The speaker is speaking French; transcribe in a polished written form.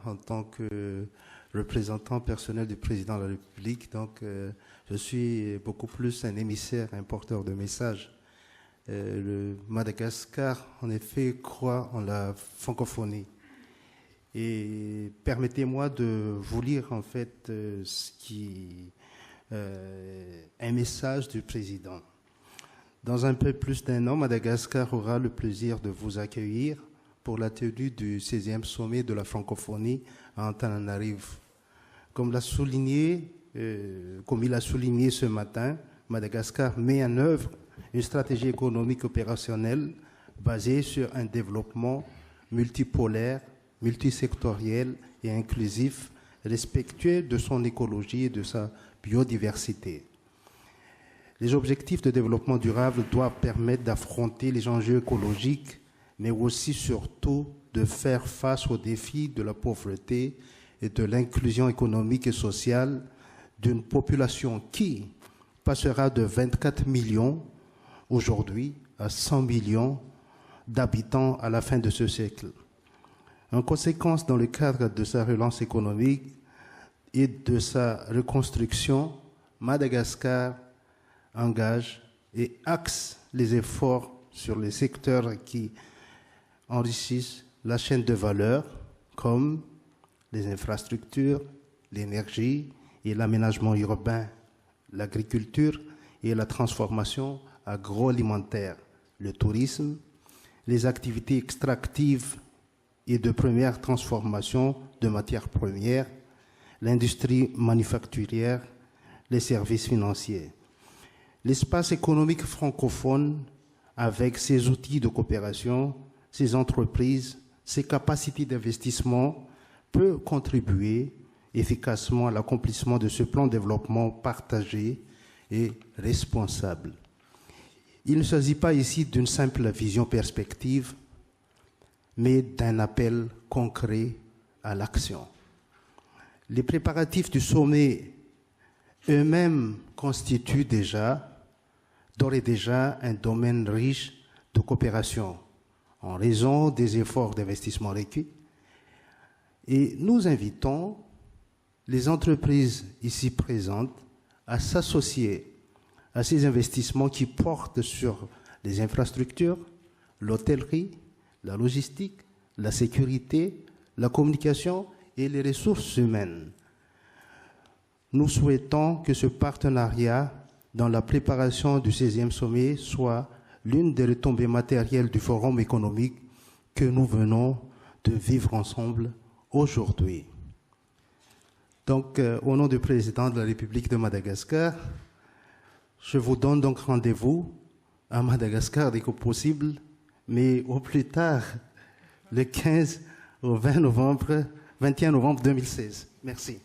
en tant que représentant personnel du président de la République. Donc, je suis beaucoup plus un émissaire, un porteur de messages. Le Madagascar, en effet, croit en la francophonie. Et permettez-moi de vous lire, en fait, un message du président. Dans un peu plus d'un an, Madagascar aura le plaisir de vous accueillir pour la tenue du 16e sommet de la francophonie à Antananarivo. Comme il a souligné ce matin, Madagascar met en œuvre une stratégie économique opérationnelle basée sur un développement multipolaire, multisectoriel et inclusif, respectueux de son écologie et de sa biodiversité. Les objectifs de développement durable doivent permettre d'affronter les enjeux écologiques, mais aussi surtout de faire face aux défis de la pauvreté et de l'inclusion économique et sociale d'une population qui passera de 24 millions aujourd'hui à 100 millions d'habitants à la fin de ce siècle. En conséquence, dans le cadre de sa relance économique et de sa reconstruction, Madagascar engage et axe les efforts sur les secteurs qui enrichissent la chaîne de valeur, comme les infrastructures, l'énergie et l'aménagement urbain, l'agriculture et la transformation agroalimentaire, le tourisme, les activités extractives et de première transformation de matières premières, l'industrie manufacturière, les services financiers. L'espace économique francophone, avec ses outils de coopération, ses entreprises, ses capacités d'investissement, peut contribuer efficacement à l'accomplissement de ce plan de développement partagé et responsable. Il ne s'agit pas ici d'une simple vision perspective, mais d'un appel concret à l'action. Les préparatifs du sommet eux-mêmes constituent d'ores et déjà un domaine riche de coopération en raison des efforts d'investissement requis. Et nous invitons les entreprises ici présentes à s'associer à ces investissements qui portent sur les infrastructures, l'hôtellerie, la logistique, la sécurité, la communication et les ressources humaines. Nous souhaitons que ce partenariat dans la préparation du 16e sommet soit l'une des retombées matérielles du forum économique que nous venons de vivre ensemble aujourd'hui. Donc, au nom du président de la République de Madagascar, je vous donne donc rendez-vous à Madagascar dès que possible, mais au plus tard, le 15 au 21 novembre 2016. Merci.